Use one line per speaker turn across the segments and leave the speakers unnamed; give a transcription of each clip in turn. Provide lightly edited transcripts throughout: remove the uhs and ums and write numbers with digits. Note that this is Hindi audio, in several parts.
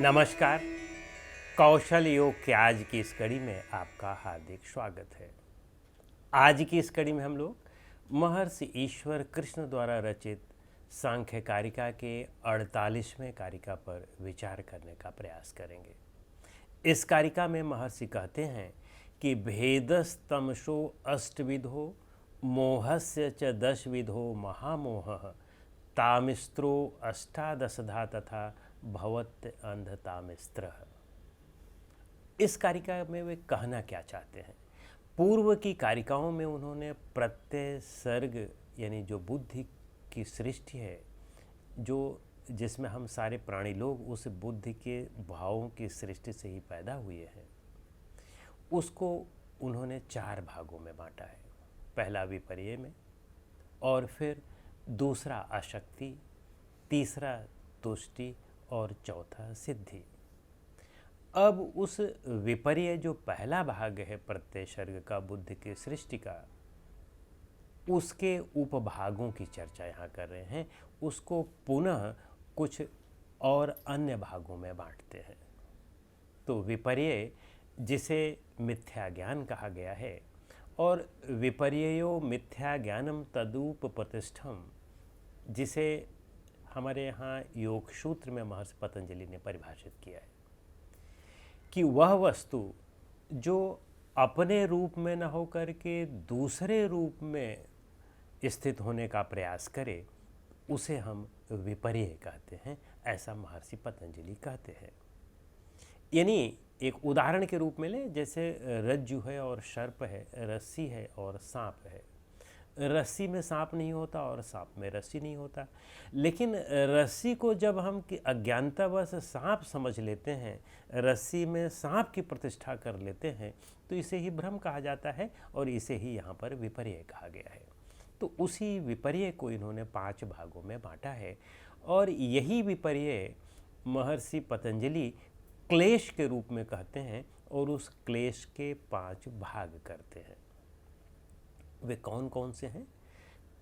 नमस्कार। कौशल योग के आज की इस कड़ी में आपका हार्दिक स्वागत है। आज की इस कड़ी में हम लोग महर्षि ईश्वर कृष्ण द्वारा रचित सांख्य कारिका के 48वें कारिका पर विचार करने का प्रयास करेंगे। इस कारिका में महर्षि कहते हैं कि भेदस्तमसो अष्टविधो मोहस्य च दशविधो महामोहः तामिस्त्रो अष्टादशधा तथा भवत अंधतामिस्त्र। इस कारिका में वे कहना क्या चाहते हैं? पूर्व की कारिकाओं में उन्होंने प्रत्यय सर्ग यानी जो बुद्धि की सृष्टि है, जो जिसमें हम सारे प्राणी लोग उस बुद्धि के भावों की सृष्टि से ही पैदा हुए हैं, उसको उन्होंने 4 भागों में बांटा है। पहला विपर्य में, और फिर दूसरा अशक्ति, तीसरा तुष्टि और चौथा सिद्धि। अब उस विपर्य जो पहला भाग है प्रत्यय सर्ग का, बुद्धि की सृष्टि का, उसके उपभागों की चर्चा यहाँ कर रहे हैं। उसको पुनः कुछ और अन्य भागों में बांटते हैं। तो विपर्य जिसे मिथ्या ज्ञान कहा गया है, और विपर्यो मिथ्या ज्ञानम तदुपप्रतिष्ठम, जिसे हमारे यहाँ योग सूत्र में महर्षि पतंजलि ने परिभाषित किया है कि वह वस्तु जो अपने रूप में न होकर के दूसरे रूप में स्थित होने का प्रयास करे, उसे हम विपर्य कहते हैं। ऐसा महर्षि पतंजलि कहते हैं। यानी एक उदाहरण के रूप में लें, जैसे रज्जु है और सर्प है, रस्सी है और सांप है। रस्सी में सांप नहीं होता और सांप में रस्सी नहीं होता, लेकिन रस्सी को जब हम अज्ञानतावश सांप समझ लेते हैं, रस्सी में सांप की प्रतिष्ठा कर लेते हैं, तो इसे ही भ्रम कहा जाता है और इसे ही यहाँ पर विपर्य कहा गया है। तो उसी विपर्य को इन्होंने 5 भागों में बांटा है, और यही विपर्य महर्षि पतंजलि क्लेश के रूप में कहते हैं, और उस क्लेश के 5 भाग करते हैं। वे कौन कौन से हैं?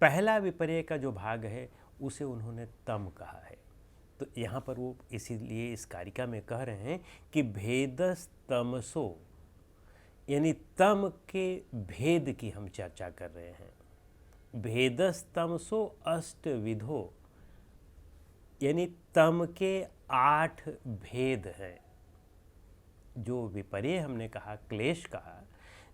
पहला विपर्य का जो भाग है उसे उन्होंने तम कहा है। तो यहाँ पर वो इसीलिए इस कारिका में कह रहे हैं कि भेदस्तमसो, यानी तम के भेद की हम चर्चा कर रहे हैं। भेदस्तमसो अष्टविधो, यानी तम के 8 भेद हैं। जो विपर्य हमने कहा, क्लेश कहा,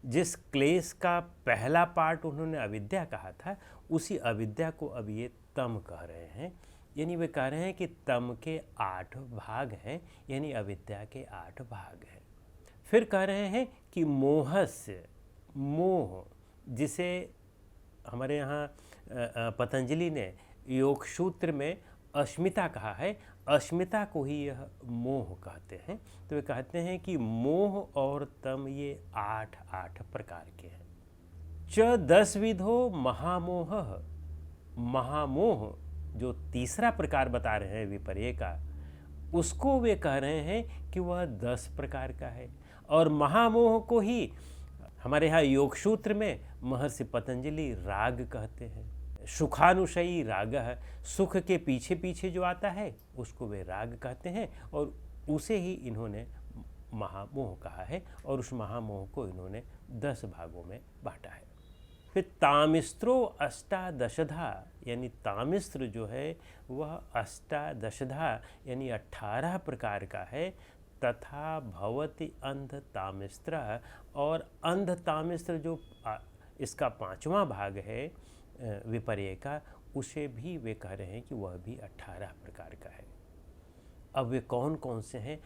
जिस क्लेश का पहला पार्ट उन्होंने अविद्या कहा था, उसी अविद्या को अब ये तम कह रहे हैं। यानी वे कह रहे हैं कि तम के 8 भाग हैं, यानी अविद्या के 8 भाग हैं। फिर कह रहे हैं कि मोहस्य, मोह, जिसे हमारे यहाँ पतंजलि ने योग सूत्र में अस्मिता कहा है, अस्मिता को ही यह मोह कहते हैं। तो वे कहते हैं कि मोह और तम ये 8 प्रकार के हैं। च 10 विधो महामोह, महामोह जो तीसरा प्रकार बता रहे हैं विपर्य का, उसको वे कह रहे हैं कि वह 10 प्रकार का है। और महामोह को ही हमारे यहाँ योग सूत्र में महर्षि पतंजलि राग कहते हैं। सुखानुशयी राग है, सुख के पीछे पीछे जो आता है उसको वे राग कहते हैं, और उसे ही इन्होंने महामोह कहा है, और उस महामोह को इन्होंने 10 भागों में बांटा है। फिर तामिस्त्रो अष्टादशधा, यानी तामिस्त्र जो है वह अष्टादशधा यानी 18 प्रकार का है। तथा भवति अंधतामिस्त्र, और अंधतामिस्त्र जो इसका 5वां भाग है विपर्य का, उसे भी वे कह रहे हैं कि वह भी 18 प्रकार का है। अब वे कौन कौन से हैं,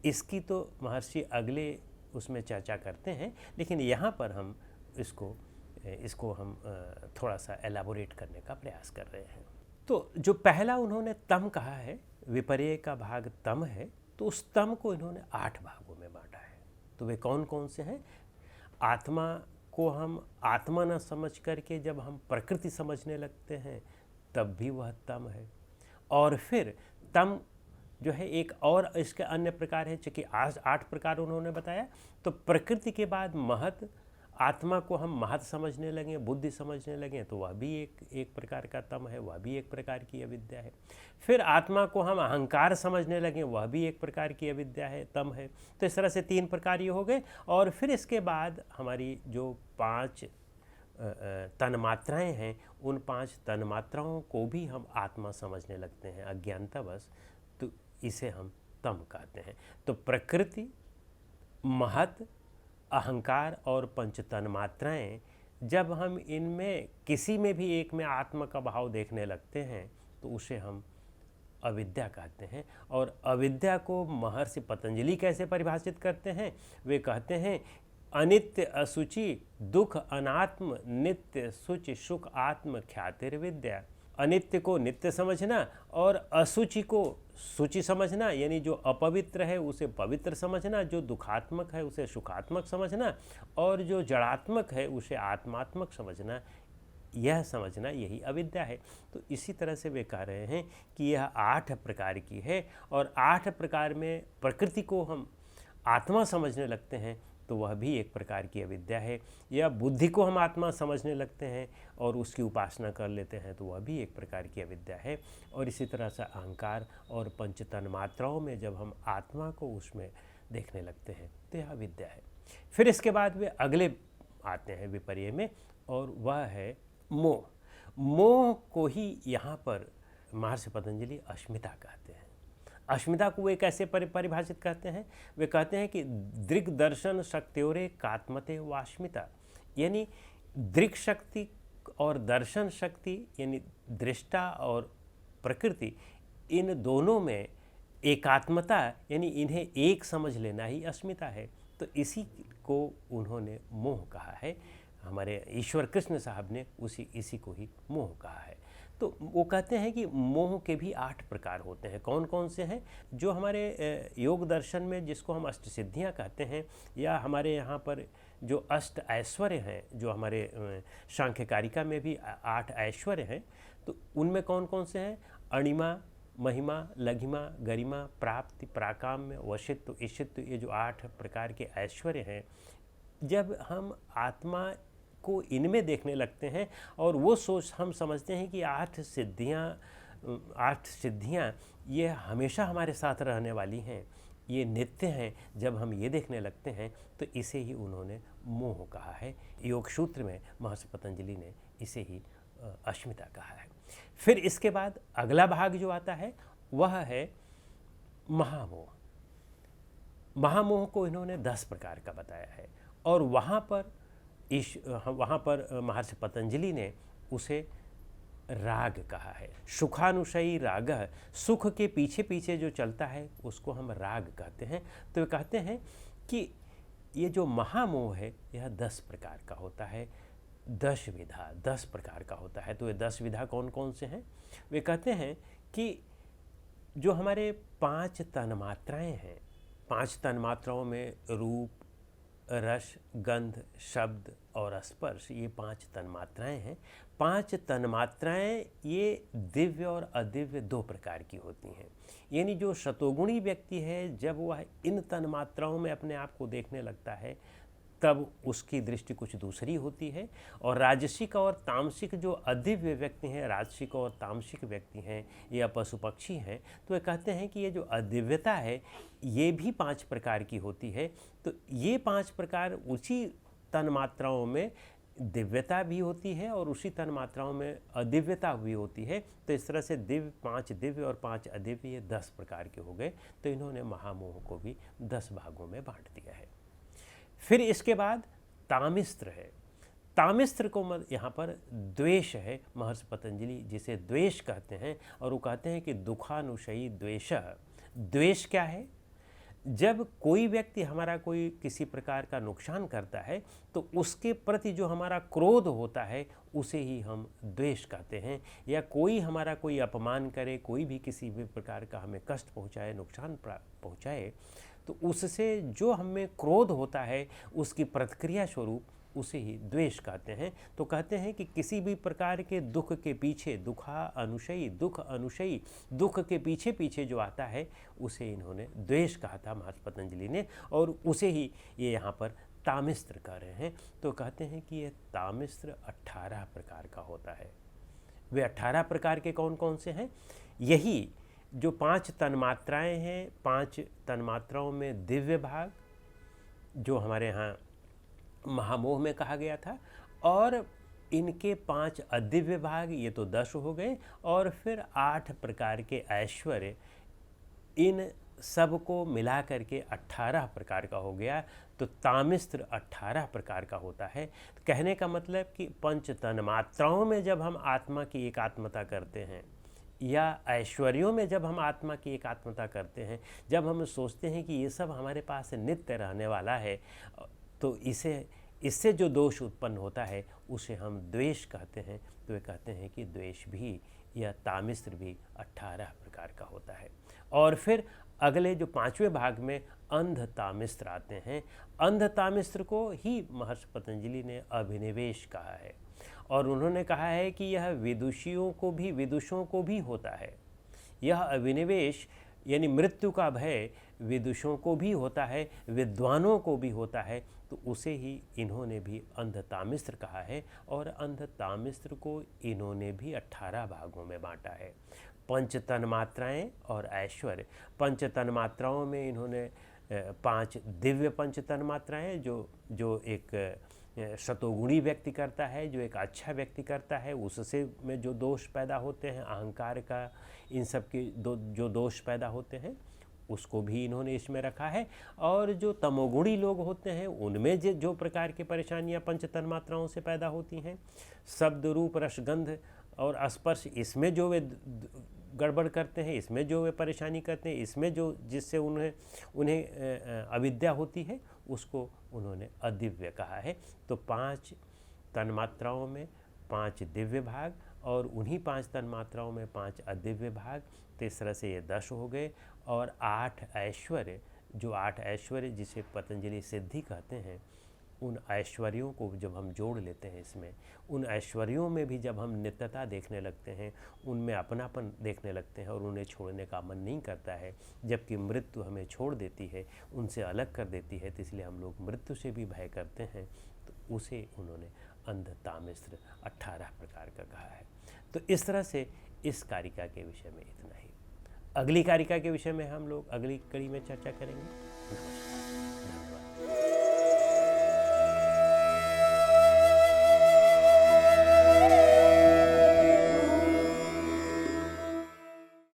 इसकी तो महर्षि अगले उसमें चर्चा करते हैं, लेकिन यहाँ पर हम इसको हम थोड़ा सा एलाबोरेट करने का प्रयास कर रहे हैं। तो जो पहला उन्होंने तम कहा है, विपर्य का भाग तम है, तो उस तम को इन्होंने 8 भागों में बांटा है। तो वे कौन कौन से हैं? आत्मा को हम आत्मा न समझ करके जब हम प्रकृति समझने लगते हैं, तब भी वह तम है। और फिर तम जो है एक और इसके अन्य प्रकार है, चूँकि आज 8 प्रकार उन्होंने बताया, तो प्रकृति के बाद महत, आत्मा को हम महत समझने लगें, बुद्धि समझने लगें, तो वह भी एक प्रकार का तम है, वह भी एक प्रकार की अविद्या है। फिर आत्मा को हम अहंकार समझने लगें, वह भी एक प्रकार की अविद्या है, तम है। तो इस तरह से 3 प्रकार ये हो गए। और फिर इसके बाद हमारी जो 5 तन्मात्राएँ हैं, उन 5 तन्मात्राओं को भी हम आत्मा समझने लगते हैं अज्ञानतावश, तो इसे हम तम कहते हैं। तो प्रकृति, महत, अहंकार और 5 तन्मात्राएँ, जब हम इनमें किसी में भी एक में आत्मा का भाव देखने लगते हैं तो उसे हम अविद्या कहते हैं। और अविद्या को महर्षि पतंजलि कैसे परिभाषित करते हैं? वे कहते हैं अनित्य असुचि दुख अनात्म नित्य सुचि सुख आत्म ख्यातिर्विद्या। अनित्य को नित्य समझना और असुचि को सुचि समझना, यानी जो अपवित्र है उसे पवित्र समझना, जो दुखात्मक है उसे सुखात्मक समझना और जो जड़ात्मक है उसे आत्मात्मक समझना, यह समझना यही अविद्या है। तो इसी तरह से वे कह रहे हैं कि यह 8 प्रकार की है और 8 प्रकार में प्रकृति को हम आत्मा समझने लगते हैं तो वह भी एक प्रकार की अविद्या है, या बुद्धि को हम आत्मा समझने लगते हैं और उसकी उपासना कर लेते हैं तो वह भी एक प्रकार की अविद्या है। और इसी तरह से अहंकार और 5 तन्मात्राओं में जब हम आत्मा को उसमें देखने लगते हैं तो यह अविद्या है। फिर इसके बाद वे अगले आते हैं विपर्य में, और वह है मोह। मोह को ही यहाँ पर महर्षि पतंजलि अस्मिता कहते हैं। अस्मिता को वे कैसे परिभाषित करते हैं? वे कहते हैं कि दृक् दर्शन शक्त्योरे कात्मते वास्मिता, यानी दृक् शक्ति और दर्शन शक्ति यानी दृष्टा और प्रकृति, इन दोनों में एकात्मता यानी इन्हें एक समझ लेना ही अस्मिता है। तो इसी को उन्होंने मोह कहा है। हमारे ईश्वर कृष्ण साहब ने इसी को ही मोह कहा है। तो वो कहते हैं कि मोह के भी 8 प्रकार होते हैं। कौन कौन से हैं? जो हमारे योग दर्शन में जिसको हम अष्ट सिद्धियाँ कहते हैं, या हमारे यहाँ पर जो अष्ट ऐश्वर्य हैं, जो हमारे सांख्यकारिका में भी 8 ऐश्वर्य हैं, तो उनमें कौन कौन से हैं? अणिमा, महिमा, लघिमा, गरिमा, प्राप्ति, प्राकाम्य, वशित्व, ईशित्व, ये जो 8 प्रकार के ऐश्वर्य हैं, जब हम आत्मा को इनमें देखने लगते हैं और वो सोच हम समझते हैं कि 8 सिद्धियाँ ये हमेशा हमारे साथ रहने वाली हैं, ये नित्य हैं, जब हम ये देखने लगते हैं तो इसे ही उन्होंने मोह कहा है। योग सूत्र में महर्षि पतंजलि ने इसे ही अस्मिता कहा है। फिर इसके बाद अगला भाग जो आता है वह है महामोह। महामोह को इन्होंने 10 प्रकार का बताया है और वहाँ पर महर्षि पतंजलि ने उसे राग कहा है। सुखानुशयी राग, सुख के पीछे पीछे जो चलता है उसको हम राग कहते हैं। तो वे कहते हैं कि ये जो महामोह है यह 10 प्रकार का होता है, 10 विधा 10 प्रकार का होता है। तो ये 10 विधा कौन कौन से हैं? वे कहते हैं कि जो हमारे 5 तन्मात्राएँ हैं, 5 तन्मात्राओं में रूप, रस, गंध, शब्द और स्पर्श, ये 5 तन्मात्राएँ हैं। 5 तन्मात्राएँ ये दिव्य और अदिव्य 2 प्रकार की होती हैं। यानी जो सतोगुणी व्यक्ति है, जब वह इन तन्मात्राओं में अपने आप को देखने लगता है तब उसकी दृष्टि कुछ दूसरी होती है। और राजसिक और तामसिक जो अदिव्य व्यक्ति हैं, राजसिक और तामसिक व्यक्ति हैं या पशु पक्षी हैं, तो वे कहते हैं कि ये जो अदिव्यता है ये भी 5 प्रकार की होती है। तो ये 5 प्रकार उसी तन्मात्राओं में दिव्यता भी होती है और उसी तन्मात्राओं में अदिव्यता भी होती है। तो इस तरह से 5 दिव्य और 5 अदिव्य, ये 10 प्रकार के हो गए। तो इन्होंने महामोह को भी 10 भागों में बांट दिया है। फिर इसके बाद तामिस्त्र है। तामिस्त्र को यहाँ पर द्वेष है। महर्षि पतंजलि जिसे द्वेष कहते हैं, और वो कहते हैं कि दुखानुशयी द्वेष। द्वेष क्या है? जब कोई व्यक्ति हमारा कोई किसी प्रकार का नुकसान करता है तो उसके प्रति जो हमारा क्रोध होता है उसे ही हम द्वेष कहते हैं। या कोई हमारा कोई अपमान करे, कोई भी किसी भी प्रकार का हमें कष्ट पहुँचाए, नुकसान पहुँचाए, तो उससे जो हमें क्रोध होता है उसकी प्रतिक्रिया स्वरूप उसे ही द्वेष कहते हैं। तो कहते हैं कि किसी भी प्रकार के दुख के पीछे, दुख अनुशयी, दुख के पीछे पीछे जो आता है उसे इन्होंने द्वेष कहा था महर्षि पतंजलि ने, और उसे ही ये यहाँ पर तामिस्त्र कह रहे हैं, तो कहते हैं कि ये तामिस्त्र 18 प्रकार का होता है। वे 18 प्रकार के कौन कौन से हैं? यही जो 5 तन्मात्राएँ हैं, 5 तन्मात्राओं में दिव्य भाग जो हमारे यहाँ महामोह में कहा गया था, और इनके 5 अदिव्य भाग, ये तो 10 हो गए, और फिर 8 प्रकार के ऐश्वर्य, इन सब को मिला करके 18 प्रकार का हो गया। तो तामिस्त्र 18 प्रकार का होता है। कहने का मतलब कि पंच तन्मात्राओं में जब हम आत्मा की एकात्मता करते हैं, या ऐश्वर्यों में जब हम आत्मा की एकात्मता करते हैं, जब हम सोचते हैं कि ये सब हमारे पास नित्य रहने वाला है, तो इससे जो दोष उत्पन्न होता है उसे हम द्वेष कहते हैं। तो वे कहते हैं कि द्वेष भी, यह तामिस्त्र भी 18 प्रकार का होता है। और फिर अगले जो 5वें भाग में अंध तामिस्त्र आते हैं। अंध तामिस्त्र को ही महर्षि पतंजलि ने अभिनिवेश कहा है, और उन्होंने कहा है कि यह विदुषों को भी होता है। यह अभिनिवेश यानी मृत्यु का भय विदुषों को भी होता है, विद्वानों को भी होता है, तो उसे ही इन्होंने भी अंधतामिस्त्र कहा है। और अंधतामिस्त्र को इन्होंने भी 18 भागों में बांटा है। पंच तन्मात्राएँ और ऐश्वर्य, पंच तन्मात्राओं में इन्होंने 5 दिव्य पंच तन्मात्राएँ जो एक सतोगुणी व्यक्ति करता है, जो एक अच्छा व्यक्ति करता है, उससे में जो दोष पैदा होते हैं, अहंकार का, इन सब के जो दोष पैदा होते हैं, उसको भी इन्होंने इसमें रखा है। और जो तमोगुणी लोग होते हैं, उनमें जो प्रकार की परेशानियां पंच तन्मात्राओं से पैदा होती हैं, शब्द रूप रसगंध और स्पर्श, इसमें जो वे गड़बड़ करते हैं, इसमें जो वे परेशानी करते हैं, इसमें जो जिससे उन्हें अविद्या होती है, उसको उन्होंने अदिव्य कहा है। तो 5 तन्मात्राओं में 5 दिव्य भाग, और उन्हीं 5 तन्मात्राओं में 5 अदिव्य भाग, तो इस तरह से ये 10 हो गए। और 8 ऐश्वर्य, जो 8 ऐश्वर्य जिसे पतंजलि सिद्धि कहते हैं, उन ऐश्वर्यों को जब हम जोड़ लेते हैं इसमें, उन ऐश्वर्यों में भी जब हम नित्यता देखने लगते हैं, उनमें अपनापन देखने लगते हैं, और उन्हें छोड़ने का मन नहीं करता है, जबकि मृत्यु हमें छोड़ देती है, उनसे अलग कर देती है, तो इसलिए हम लोग मृत्यु से भी भय करते हैं, तो उसे उन्होंने अंधतामिस्त्र 18 प्रकार का कहा है। तो इस तरह से इस कारिका के विषय में इतना ही। अगली कारिका के विषय में हम लोग अगली कड़ी में चर्चा करेंगे। नमस्कार।